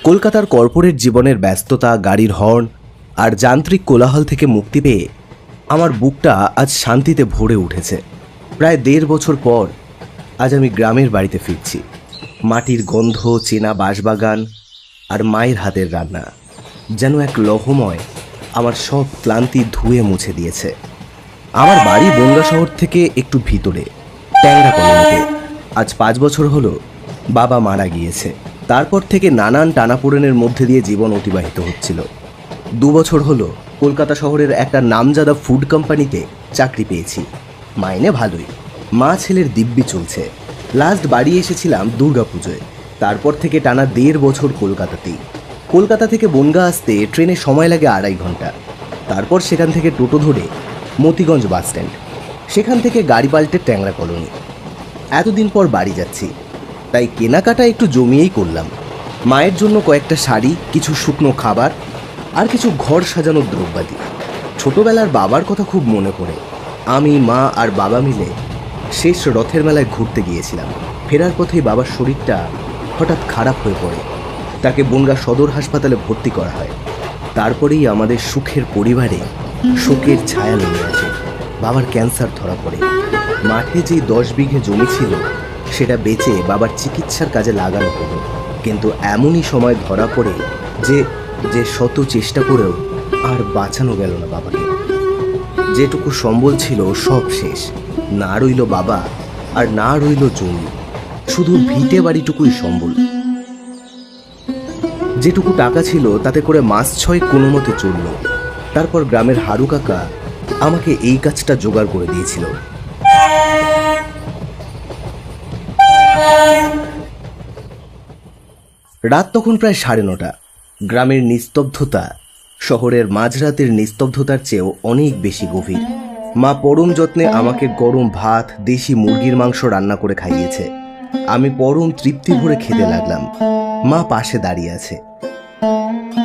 কলকাতার কর্পোরেট জীবনের ব্যস্ততা, গাড়ির হর্ন আর যান্ত্রিক কোলাহল থেকে মুক্তি পেয়ে আমার বুকটা আজ শান্তিতে ভরে উঠেছে। প্রায় ১.৫ বছর পর আজ আমি গ্রামের বাড়িতে ফিরছি। মাটির গন্ধ, চেনা বাঁশবাগান আর মায়ের হাতের রান্না যেন এক লহময় আমার সব ক্লান্তি ধুয়ে মুছে দিয়েছে। আমার বাড়ি বনগাঁ শহর থেকে একটু ভিতরে, ট্যাংরা কলোনিতে। আজ ৫ বছর হলো বাবা মারা গিয়েছে। তারপর থেকে নানান টানাপোড়েনের মধ্যে দিয়ে জীবন অতিবাহিত হচ্ছিল। ২ বছর হলো কলকাতা শহরের একটা নামজাদা ফুড কোম্পানিতে চাকরি পেয়েছি। মাইনে ভালোই, মা ছেলের দিব্যি চলছে। লাস্ট বাড়ি এসেছিলাম দুর্গাপুজোয়। তারপর থেকে টানা ১.৫ বছর কলকাতাতেই। কলকাতা থেকে বনগাঁ আসতে ট্রেনে সময় লাগে ২.৫ ঘন্টা। তারপর সেখান থেকে টোটো ধরে মতিগঞ্জ বাস স্ট্যান্ড, সেখান থেকে গাড়ি পাল্টে ট্যাংরা কলোনি। এতদিন পর বাড়ি যাচ্ছি, তাই কেনাকাটা একটু জমিয়েই করলাম। মায়ের জন্য কয়েকটা শাড়ি, কিছু শুকনো খাবার আর কিছু ঘর সাজানোর দ্রব্যাদি। ছোটবেলার বাবার কথা খুব মনে পড়ে। আমি, মা আর বাবা মিলে শেষ রথের মেলায় ঘুরতে গিয়েছিলাম। ফেরার পথেই বাবার শরীরটা হঠাৎ খারাপ হয়ে পড়ে। তাকে বনগাঁ সদর হাসপাতালে ভর্তি করা হয়। তারপরেই আমাদের সুখের পরিবারে শোকের ছায়া নেমে আসে। বাবার ক্যান্সার ধরা পড়ে। মাঠে যেই ১০ বিঘে জমি ছিল সেটা বেচে বাবার চিকিৎসার কাজে লাগানো হলো। কিন্তু এমনই সময় ধরা পড়ে যে শত চেষ্টা করেও আর বাঁচানো গেল না বাবাকে। যেটুকু সম্বল ছিল সব শেষ। না রইল বাবা আর না রইল জমি, শুধু ভিটে বাড়িটুকুই সম্বল। যেটুকু টাকা ছিল তাতে করে মাস ৬ কোনো মতে চলল। তারপর গ্রামের হারু কাকা আমাকে এই কাজটা জোগাড় করে দিয়েছিল। রাত তখন প্রায় ৯:৩০। গ্রামের নিস্তব্ধতা শহরের মাঝরাতের নিস্তব্ধতার চেয়েও অনেক বেশি গভীর। মা পরম যত্নে আমাকে গরম ভাত, দেশি মুরগির মাংস রান্না করে খাইয়েছে। আমি পরম তৃপ্তি ভরে খেতে লাগলাম। মা পাশে দাঁড়িয়ে আছে।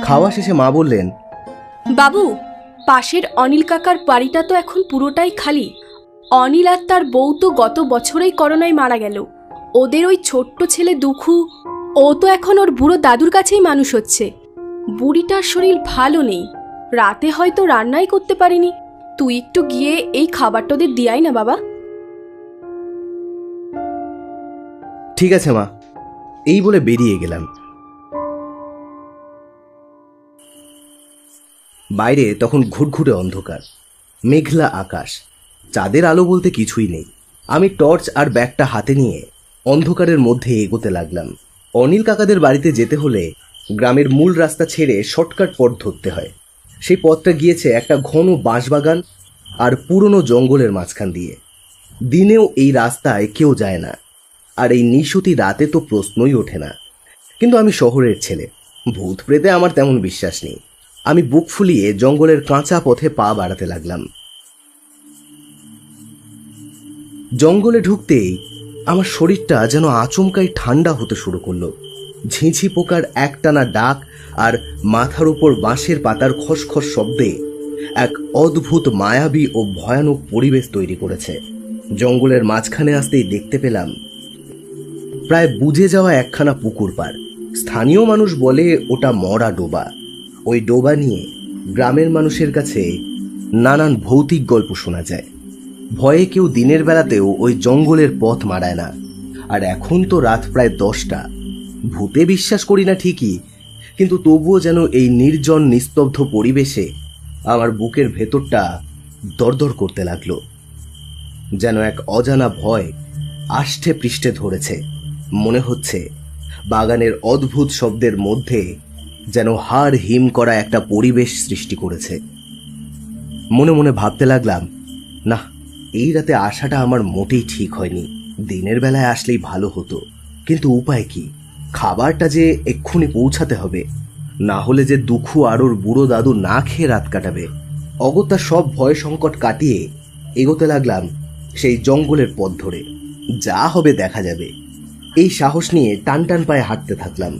খাওয়া শেষে মা বললেন, বাবু, পাশের অনিল কাকার বাড়িটা তো এখন পুরোটাই খালি। অনিল আর তার বউ তো গত বছরেই করোনায় মারা গেল। ওদের ওই ছোট্ট ছেলে দুখু, ও তো এখন ওর বুড়ো দাদুর কাছেই মানুষ হচ্ছে। বুড়িটার শরীর ভালো নেই, রাতে হয়তো রান্নাই করতে পারিনি। তুই একটু গিয়ে এই খাবারটা ওদের দিয়াই না বাবা। ঠিক আছে মা, এই বলে বেরিয়ে গেলাম। বাইরে তখন ঘুটঘুটে অন্ধকার, মেঘলা আকাশ, চাঁদের আলো বলতে কিছুই নেই। আমি টর্চ আর ব্যাগটা হাতে নিয়ে অন্ধকারের মধ্যে এগোতে লাগলাম। অনিল কাকাদের বাড়িতে যেতে হলে গ্রামের মূল রাস্তা ছেড়ে শর্টকাট পথ ধরতে হয়। সেই পথটা গিয়েছে একটা ঘন বাঁশবাগান আর পুরনো জঙ্গলের মাঝখান দিয়ে। দিনেও এই রাস্তায় কেউ যায় না, আর এই নিশতি রাতে তো প্রশ্নই ওঠে না। কিন্তু আমি শহরের ছেলে, ভূত প্রেতে আমার তেমন বিশ্বাস নেই। আমি বুক ফুলিয়ে জঙ্গলের কাঁচা পথে পা বাড়াতে লাগলাম। জঙ্গলে ঢুকতেই আমার শরীরটা যেন আচমকাই ঠান্ডা হতে শুরু করলো। ঝিঁঝি পোকার একটানা ডাক আর মাথার উপর বাঁশের পাতার খসখস শব্দে এক অদ্ভুত মায়াবী ও ভয়ানক পরিবেশ তৈরি করেছে। জঙ্গলের মাঝখানে আসতেই দেখতে পেলাম প্রায় বুঝে যাওয়া একখানা পুকুর পাড়। স্থানীয় মানুষ বলে ওটা মরা ডোবা। ওই ডোবা নিয়ে গ্রামের মানুষের কাছে নানান ভৌতিক গল্প শোনা যায়। ভয়ে কেউ দিনের বেলাতেও ওই জঙ্গলের পথ মারায় না। আর এখন তো রাত প্রায় ১০টা। ভূতে বিশ্বাস করি না ঠিকই, কিন্তু তবুও যেন এই নির্জন নিস্তব্ধ পরিবেশে আমার বুকের ভেতরটা দরদর করতে লাগলো। যেন এক অজানা ভয় আষ্ঠে পৃষ্ঠে ধরেছে। মনে হচ্ছে বাগানের অদ্ভুত শব্দের মধ্যে যেন হাড় হিম করা একটা পরিবেশ সৃষ্টি করেছে। মনে মনে ভাবতে লাগলাম, না, এই রাতে আসাটা আমার মোটেই ঠিক হয়নি। দিনের বেলায় আসলেই ভালো হতো, কিন্তু উপায় কি? খাবারটা যে এক্ষুনি পৌঁছাতে হবে, না হলে যে দুখু আর ওর বুড়ো দাদু না খেয়ে রাত কাটাবে। অগত্যা সব ভয় সংকট কাটিয়ে এগোতে লাগলাম সেই জঙ্গলের পথ ধরে। যা হবে দেখা যাবে, এই সাহস নিয়ে টান টান পায়ে হাঁটতে থাকলাম।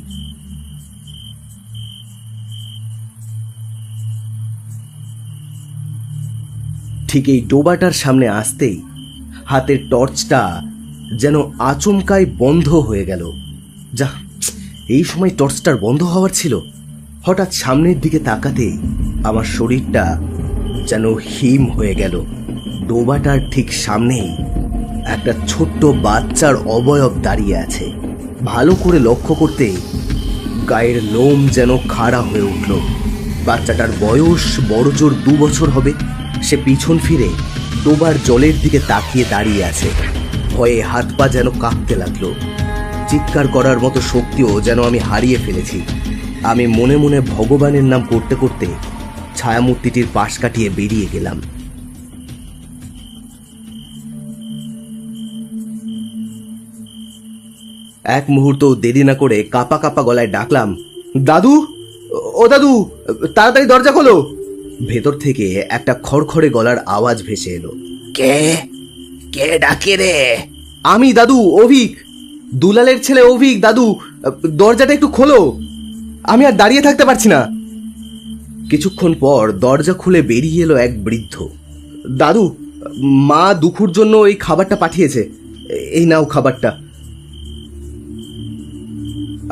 ঠিক এই ডোবাটার সামনে আসতেই হাতের টর্চটা যেন আচমকাই বন্ধ হয়ে গেল। যা, এই সময় টর্চটার বন্ধ হওয়ার ছিল। হঠাৎ সামনের দিকে তাকাতে আমার শরীরটা যেন হিম হয়ে গেল। ডোবাটার ঠিক সামনেই একটা ছোট্ট বাচ্চার অবয়ব দাঁড়িয়ে আছে। ভালো করে লক্ষ্য করতে গায়ের লোম যেন খাড়া হয়ে উঠল। বাচ্চাটার বয়স বড়জোর 2 বছর হবে। সে পিছন ফিরে ডোবার জলের দিকে তাকিয়ে দাঁড়িয়ে আছে। ভয়ে হাত পা যেন কাঁপতে লাগলো। চিৎকার করার মতো শক্তিও যেন আমি হারিয়ে ফেলেছি। আমি মনে মনে ভগবানের নাম করতে করতে ছায়ামূর্তিটির পাশ কাটিয়ে বেরিয়ে গেলাম। এক মুহূর্ত দেরি না করে কাপা কাপা গলায় ডাকলাম, দাদু, ও দাদু, তাড়াতাড়ি দরজা খোলো। ভেতর থেকে একটা খড়খড়ে গলার আওয়াজ ভেসে এলো। কে কে ডাকে রে? আমি দাদু, অভিক, দুলালের ছেলে অভিক। দাদু, দরজাটা একটু খোলো, আমি আর দাঁড়িয়ে থাকতে পারছি না। কিছুক্ষণ পর দরজা খুলে বেরিয়ে এলো এক বৃদ্ধ। দাদু, মা দুখুর জন্য এই খাবারটা পাঠিয়েছে, এই নাও খাবারটা।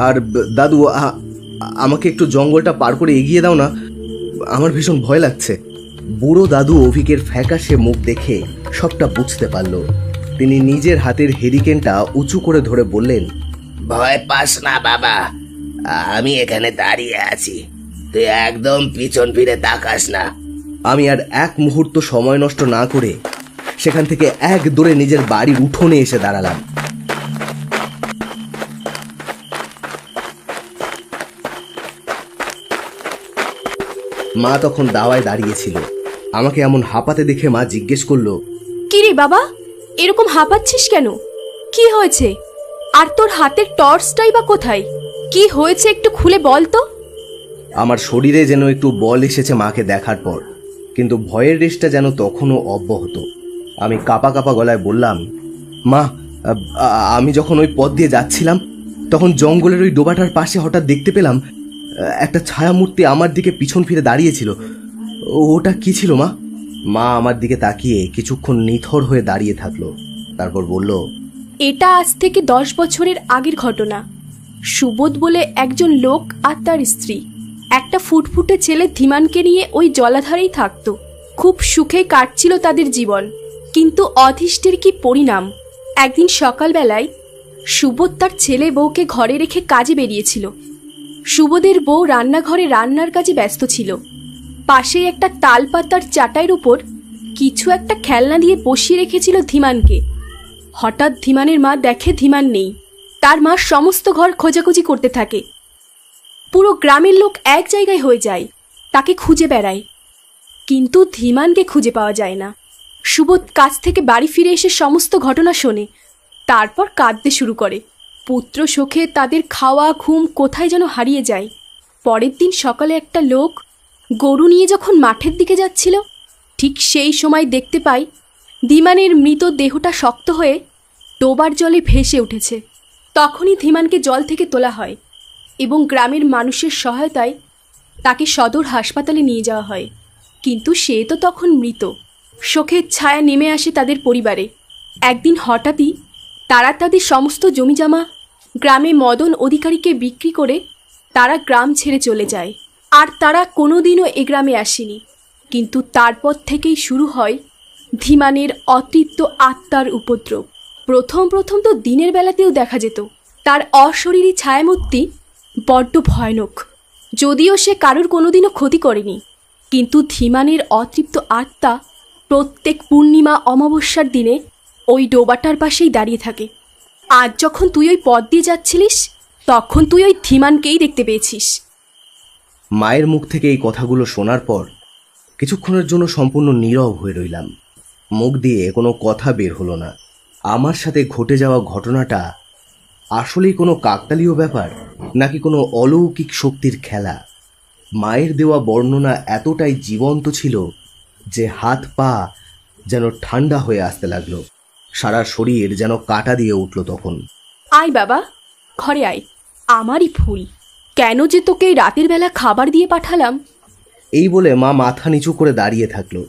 আর দাদু, আমাকে একটু জঙ্গলটা পার করে এগিয়ে দাও না, আমার ভীষণ ভয় লাগছে। বুড়ো দাদু অভিকের ফ্যাকাশে মুখ দেখে সবটা বুঝতে পারল। তিনি নিজের হাতের হেরিকেনটা উঁচু করে ধরে বললেন, ভয় পাস না বাবা, আমি এখানে দাঁড়িয়ে আছি, তুই একদম পিছন ফিরে তাকাস না। আমি আর এক মুহূর্ত সময় নষ্ট না করে সেখান থেকে এক দৌড়ে নিজের বাড়ির উঠোনে এসে দাঁড়ালাম। মা তখন দাওয়ায় দাঁড়িয়েছিল। আমাকে এমন হাঁপাতে দেখে মা জিজ্ঞেস করলো, কি রে বাবা, এরকম হাঁপাচ্ছিস কেন? কি হয়েছে? আর তোর হাতের টর্চটাই বা কোথায়? কি হয়েছে একটু খুলে বল তো। আমার শরীরে যেন একটু বল এসেছে মাকে দেখার পর, কিন্তু ভয়ের রেশটা যেন তখনও অব্যাহত। আমি কাপা কাপা গলায় বললাম, মা, আমি যখন ওই পথ দিয়ে যাচ্ছিলাম তখন জঙ্গলের ওই ডোবাটার পাশে হঠাৎ দেখতে পেলাম একটা ছায়ামূর্তি আমার দিকে পিছন ফিরে দাঁড়িয়েছিল। ওটা কি ছিল মা? মা আমার দিকে তাকিয়ে কিছুক্ষণ নিথর হয়ে দাঁড়িয়ে থাকলো, তারপর বলল, এটা আজ থেকে 10 বছরের আগের ঘটনা। সুবোধ বলে একজন লোক আর তার স্ত্রী একটা ফুটফুটে ছেলে ধীমানকে নিয়ে ওই জলাধারেই থাকতো। খুব সুখে কাটছিল তাদের জীবন, কিন্তু অধিষ্ঠের কি পরিণাম। একদিন সকালবেলায় সুবোধ তার ছেলে বউকে ঘরে রেখে কাজে বেরিয়েছিল। সুবোধের বউ রান্নাঘরে রান্নার কাজে ব্যস্ত ছিল। পাশেই একটা তাল পাতার চাটাইয়ের উপর কিছু একটা খেলনা দিয়ে বসিয়ে রেখেছিল ধীমানকে। হঠাৎ ধীমানের মা দেখে ধীমান নেই। তার মা সমস্ত ঘর খোঁজাখুঁজি করতে থাকে। পুরো গ্রামের লোক এক জায়গায় হয়ে যায়, তাকে খুঁজে বেড়ায়, কিন্তু ধীমানকে খুঁজে পাওয়া যায় না। সুবোধ কাজ থেকে বাড়ি ফিরে এসে সমস্ত ঘটনা শোনে, তারপর কাঁদতে শুরু করে। পুত্র শোকে তাদের খাওয়া ঘুম কোথায় যেন হারিয়ে যায়। পরের দিন সকালে একটা লোক গরু নিয়ে যখন মাঠের দিকে যাচ্ছিল, ঠিক সেই সময় দেখতে পাই ধীমানের মৃত দেহটা শক্ত হয়ে ডোবার জলে ভেসে উঠেছে। তখনই ধীমানকে জল থেকে তোলা হয় এবং গ্রামের মানুষের সহায়তায় তাকে সদর হাসপাতালে নিয়ে যাওয়া হয়, কিন্তু সে তো তখন মৃত। শোকের ছায়া নেমে আসে তাদের পরিবারে। একদিন হঠাৎই তারা তাদের সমস্ত জমিজমা গ্রামে মদন অধিকারীকে বিক্রি করে তারা গ্রাম ছেড়ে চলে যায়। আর তারা কোনোদিনও এ গ্রামে আসেনি। কিন্তু তারপর থেকেই শুরু হয় ধীমানের অতৃপ্ত আত্মার উপদ্রব। প্রথম প্রথম তো দিনের বেলাতেও দেখা যেত। তার অশরীরী ছায়ামূর্তি বড্ড ভয়ানক। যদিও সে কারোর কোনোদিনও ক্ষতি করেনি, কিন্তু ধীমানের অতৃপ্ত আত্মা প্রত্যেক পূর্ণিমা অমাবস্যার দিনে ওই ডোবাটার পাশেই দাঁড়িয়ে থাকে। আজ যখন তুই ওই পথ দিয়ে যাচ্ছিলিস, তখন তুই ওই ধীমানকেই দেখতে পেয়েছিস। মায়ের মুখ থেকে এই কথাগুলো শোনার পর কিছুক্ষণের জন্য সম্পূর্ণ নীরব হয়ে রইলাম। মুখ দিয়ে কোনো কথা বের হলো না। আমার সাথে ঘটে যাওয়া ঘটনাটা আসলেই কোনো কাকতালীয় ব্যাপার, নাকি কোনো অলৌকিক শক্তির খেলা? মায়ের দেওয়া বর্ণনা এতটাই জীবন্ত ছিল যে হাত পা যেন ঠান্ডা হয়ে আসতে লাগলো। সারা শরীর যেন কাটা দিয়ে উঠল তখন। আয় বাবা, ঘরে আয়। আমারই ভুল, কেন যে তোকে রাতের বেলা খাবার দিয়ে পাঠালাম। এই বলে মা মাথা নিচু করে দাঁড়িয়ে থাকলো।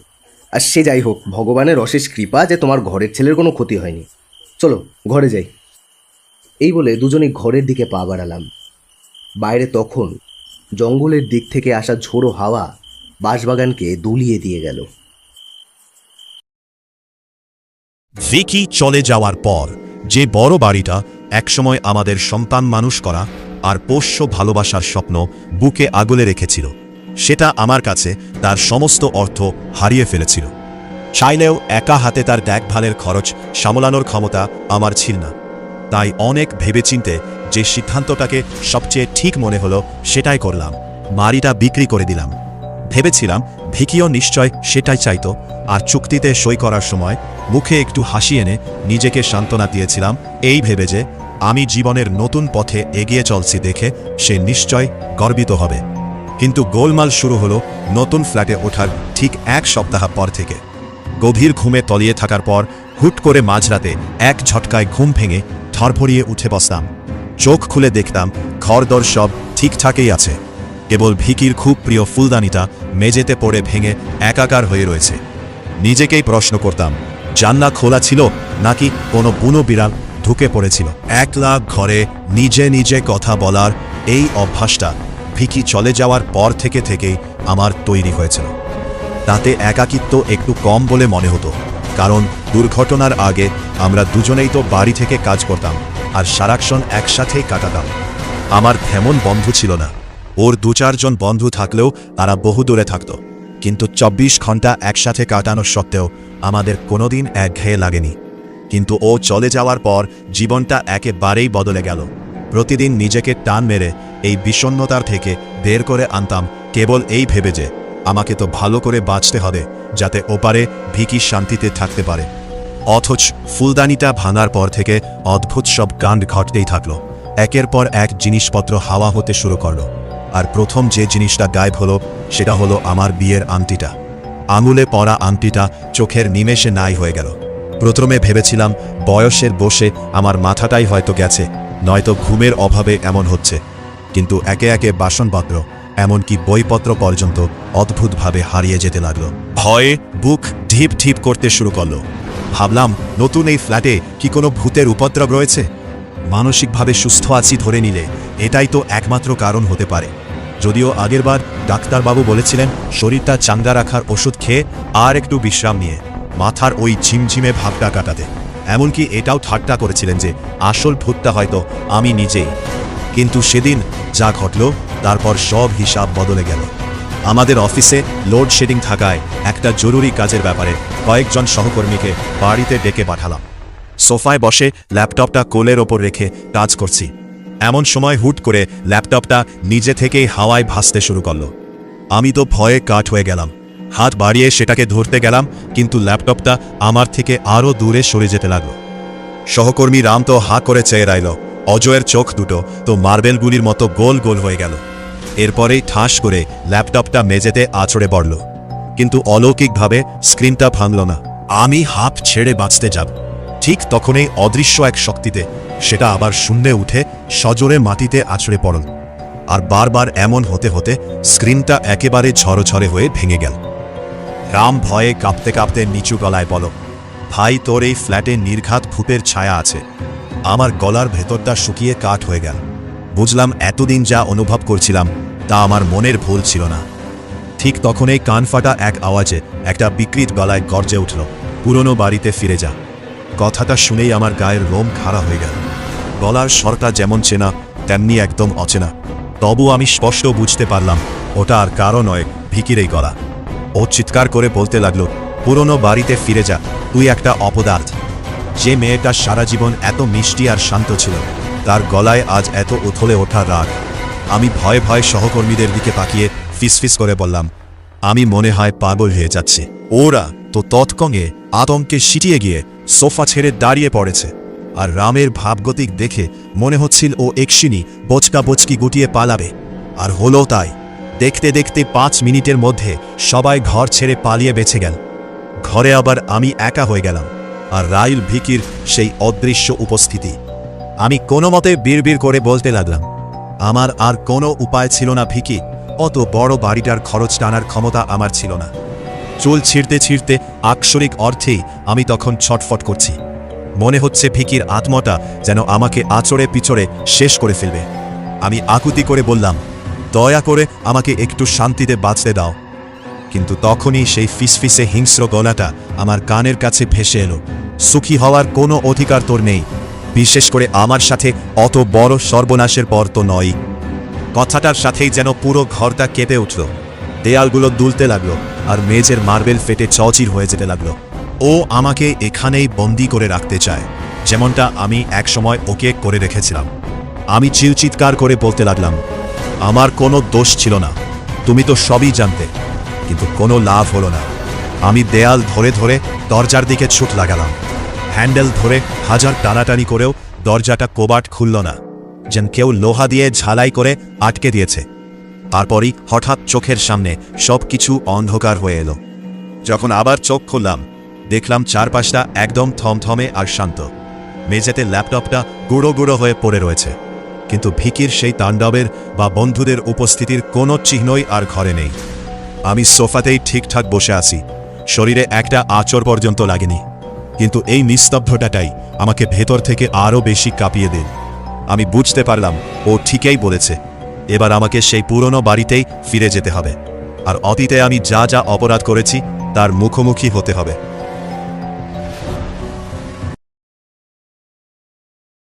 আর সে যাই হোক, ভগবানের অশেষ কৃপা যে তোমার ঘরের ছেলের কোনো ক্ষতি হয়নি। চলো ঘরে যাই। এই বলে দুজনেই ঘরের দিকে পা বাড়ালাম। বাইরে তখন জঙ্গলের দিক থেকে আসা ঝোড়ো হাওয়া বাঁশবাগানকে দুলিয়ে দিয়ে গেল। ভিকি চলে যাওয়ার পর যে বড় বাড়িটা একসময় আমাদের সন্তান মানুষ করা আর পোষ্য ভালোবাসার স্বপ্ন বুকে আগলে রেখেছিল, সেটা আমার কাছে তার সমস্ত অর্থ হারিয়ে ফেলেছিল। চাইলেও একা হাতে তার দেখভালের খরচ সামলানোর ক্ষমতা আমার ছিল না। তাই অনেক ভেবেচিন্তে যে সিদ্ধান্তটাকে সবচেয়ে ঠিক মনে হলো সেটাই করলাম, বাড়িটা বিক্রি করে দিলাম। ভেবেছিলাম ভিকিও নিশ্চয় সেটাই চাইতো, আর চুক্তিতে সই করার সময় মুখে একটু হাসি এনে নিজেকে সান্ত্বনা দিয়েছিলাম এই ভেবে যে আমি জীবনের নতুন পথে এগিয়ে চলছি দেখে সে নিশ্চয় গর্বিত হবে। কিন্তু গোলমাল শুরু হলো নতুন ফ্ল্যাটে ওঠার ঠিক এক সপ্তাহ পর থেকে। গভীর ঘুমে তলিয়ে থাকার পর হুট করে মাঝরাতে এক ঝটকায় ঘুম ভেঙে ধরফড়িয়ে উঠে বসতাম। চোখ খুলে দেখতাম ঘরদর সব ঠিকঠাকই আছে, কেবল ভিকির খুব প্রিয় ফুলদানিটা মেঝেতে পড়ে ভেঙে একাকার হয়ে রয়েছে। নিজেকেই প্রশ্ন করতাম, জানলা খোলা ছিল নাকি কোনো বুনো বিড়াল ঢুকে পড়েছিল। একলা ঘরে নিজে নিজে কথা বলার এই অভ্যাসটা ভিকি চলে যাওয়ার পর থেকেই আমার তৈরি হয়েছিল। তাতে একাকিত্ব একটু কম বলে মনে হতো, কারণ দুর্ঘটনার আগে আমরা দুজনেই তো বাড়ি থেকে কাজ করতাম আর সারাক্ষণ একসাথেই কাটাতাম। আমার তেমন বন্ধু ছিল না, ওর 2-4 জন বন্ধু থাকলেও তারা বহু দূরে থাকত, কিন্তু 24 ঘন্টা একসাথে কাটানোর সত্ত্বেও আমাদের কোনোদিন একঘেয়ে লাগেনি। কিন্তু ও চলে যাওয়ার পর জীবনটা একেবারেই বদলে গেল। প্রতিদিন নিজেকে টান মেরে এই বিষণ্ণতার থেকে বের করে আনতাম, কেবল এই ভেবে যে আমাকে তো ভালো করে বাঁচতে হবে যাতে ওপারে ভিকি শান্তিতে থাকতে পারে। অথচ ফুলদানিটা ভাঙার পর থেকে অদ্ভুত সব কাণ্ড ঘটতেই থাকলো। একের পর এক জিনিসপত্র হাওয়া হতে শুরু করলো, আর প্রথম যে জিনিসটা গায়েব হলো সেটা হলো আমার বিয়ের আংটিটা। আঙুলে পরা আংটিটা চোখের নিমেষে নাই হয়ে গেল। প্রথমে ভেবেছিলাম বয়সের বসে আমার মাথাটাই হয়তো গেছে, নয়তো ঘুমের অভাবে এমন হচ্ছে। কিন্তু একে একে বাসনপত্র এমনকি বইপত্র পর্যন্ত অদ্ভুতভাবে হারিয়ে যেতে লাগলো। ভয়ে বুক ঢিপ ঢিপ করতে শুরু করলো। ভাবলাম, নতুন এই ফ্ল্যাটে কি কোনো ভূতের উপদ্রব রয়েছে? মানসিকভাবে সুস্থ আছি ধরে নিলে এটাই তো একমাত্র কারণ হতে পারে। যদিও আগেরবার ডাক্তারবাবু বলেছিলেন শরীরটা চাঙ্গা রাখার ওষুধ খেয়ে আর একটু বিশ্রাম নিয়ে মাথার ওই ঝিমঝিমে ভাবটা কাটাতে। এমনকি এটাও ঠাট্টা করেছিলেন যে আসল ভূতটা হয়তো আমি নিজেই। কিন্তু সেদিন যা ঘটল তারপর সব হিসাব বদলে গেল। আমাদের অফিসে লোডশেডিং থাকায় একটা জরুরি কাজের ব্যাপারে কয়েকজন সহকর্মীকে বাড়িতে ডেকে পাঠালাম। সোফায় বসে ল্যাপটপটা কোলের ওপর রেখে কাজ করছি। এমন সময় হুট করে ল্যাপটপটা নিজে থেকেই হাওয়ায় ভাসতে শুরু করল। আমি তো ভয়ে কাঠ হয়ে গেলাম। হাত বাড়িয়ে সেটাকে ধরতে গেলাম, কিন্তু ল্যাপটপটা আমার থেকে আরও দূরে সরে যেতে লাগলো। সহকর্মী রাম তো হা করে চেয়ে রইল। অজয়ের চোখ দুটো তো মার্বেলগুলির মতো গোল গোল হয়ে গেল। এরপরেই ঠাস করে ল্যাপটপটা মেঝেতে আছড়ে পড়ল, কিন্তু অলৌকিকভাবে স্ক্রিনটা ভাঙল না। আমি হাঁপ ছেড়ে বাঁচতে যাব, ঠিক তখনই অদৃশ্য এক শক্তিতে সেটা আবার শূন্যে উঠে সজোরে মাটিতে আছড়ে পড়ল। আর বারবার এমন হতে হতে স্ক্রিনটা একেবারে ঝরঝরে হয়ে ভেঙে গেল। রাম ভয়ে কাঁপতে কাঁপতে নিচু গলায় বলল, ভাই, তোর এই ফ্ল্যাটে নির্ঘাত ভূতের ছায়া আছে। আমার গলার ভেতরটা শুকিয়ে কাঠ হয়ে গেল। বুঝলাম এতদিন যা অনুভব করছিলাম তা আমার মনের ভুল ছিল না। ঠিক তখনই কান ফাটা এক আওয়াজে একটা বিকৃত গলায় গর্জে উঠল, পুরনো বাড়িতে ফিরে যা। কথাটা শুনেই আমার গায়ের লোম খাড়া হয়ে গেল। গলার স্বরটা যেমন চেনা তেমনি একদম অচেনা। তবু আমি স্পষ্ট বুঝতে পারলাম ওটা আর কারো নয়, ভিকির এই গলা। ও চিৎকার করে বলতে লাগলো, পুরনো বাড়িতে ফিরে যা, তুই একটা অপদার্থ। যে মেয়েটা সারা জীবন এত মিষ্টি আর শান্ত ছিল, তার গলায় আজ এত উথলে ওঠা রাগ। আমি ভয়ে ভয়ে সহকর্মীদের দিকে তাকিয়ে ফিসফিস করে বললাম, আমি মনে হয় পাগল হয়ে যাচ্ছি। ওরা তো তৎক্ষণে আতঙ্কে সিটিয়ে গিয়ে সোফা ছেড়ে দাঁড়িয়ে পড়েছে। আর রামের ভাবগতিক দেখে মনে হচ্ছিল ও এক্ষুনি বচকা বচকি গুটিয়ে পালাবে। আর হলো তাই। দেখতে দেখতে 5 মিনিটের মধ্যে সবাই ঘর ছেড়ে পালিয়ে বেঁচে গেল। ঘরে আবার আমি একা হয়ে গেলাম, আর রাইল ভিকির সেই অদৃশ্য উপস্থিতি। আমি কোনো মতে বিড়বিড় করে বলতে লাগলাম, আমার আর কোনো উপায় ছিল না ভিকি, অত বড় বাড়িটার খরচ টানার ক্ষমতা আমার ছিল না। চুল ছিঁড়তে ছিঁড়তে আক্ষরিক অর্থেই আমি তখন ছটফট করছি। মনে হচ্ছে ভিকির আত্মাটা যেন আমাকে আচড়ে পিছড়ে শেষ করে ফেলবে। আমি আকুতি করে বললাম, দয়া করে আমাকে একটু শান্তিতে বাঁচতে দাও। কিন্তু তখনই সেই ফিসফিসে হিংস্র গলাটা আমার কানের কাছে ভেসে এলো, সুখী হওয়ার কোনো অধিকার তোর নেই, বিশেষ করে আমার সাথে অত বড় সর্বনাশের পর তো নয়। কথাটার সাথেই যেন পুরো ঘরটা কেঁপে উঠল, দেয়ালগুলো দুলতে লাগলো আর মেঝের মার্বেল ফেটে চৌচির হয়ে যেতে লাগলো। ও আমাকে এখানেই বন্দি করে রাখতে চায়, যেমনটা আমি একসময় ওকে করে রেখেছিলাম। আমি চিৎকার করে বলতে লাগলাম, আমার কোনো দোষ ছিল না, তুমি তো সবই জানতে। কিন্তু কোনো লাভ হলো না। আমি দেয়াল ধরে ধরে দরজার দিকে ছুট লাগালাম, হ্যান্ডেল ধরে হাজার টানাটানি করেও দরজাটা কোবাট খুলল না, যেন কেউ লোহা দিয়ে ঝালাই করে আটকে দিয়েছে। তারপরই হঠাৎ চোখের সামনে সব কিছু অন্ধকার হয়ে এলো। যখন আবার চোখ খুললাম, দেখলাম চারপাশটা একদম থমথমে আর শান্ত। মেঝেতে ল্যাপটপটা গুঁড়ো গুঁড়ো হয়ে পড়ে রয়েছে, কিন্তু ভিকির সেই তাণ্ডবের বা বন্ধুদের উপস্থিতির কোনো চিহ্নই আর ঘরে নেই। আমি সোফাতেই ঠিকঠাক বসে আছি, শরীরে একটা আঁচড় পর্যন্ত লাগেনি, কিন্তু এই নিস্তব্ধতাটাই আমাকে ভেতর থেকে আরও বেশি কাঁপিয়ে দিল। আমি বুঝতে পারলাম ও ঠিকই বলেছে, এবার আমাকে সেই পুরনো বাড়িতেই ফিরে যেতে হবে, আর অতীতে আমি যা যা অপরাধ করেছি তার মুখোমুখি হতে হবে।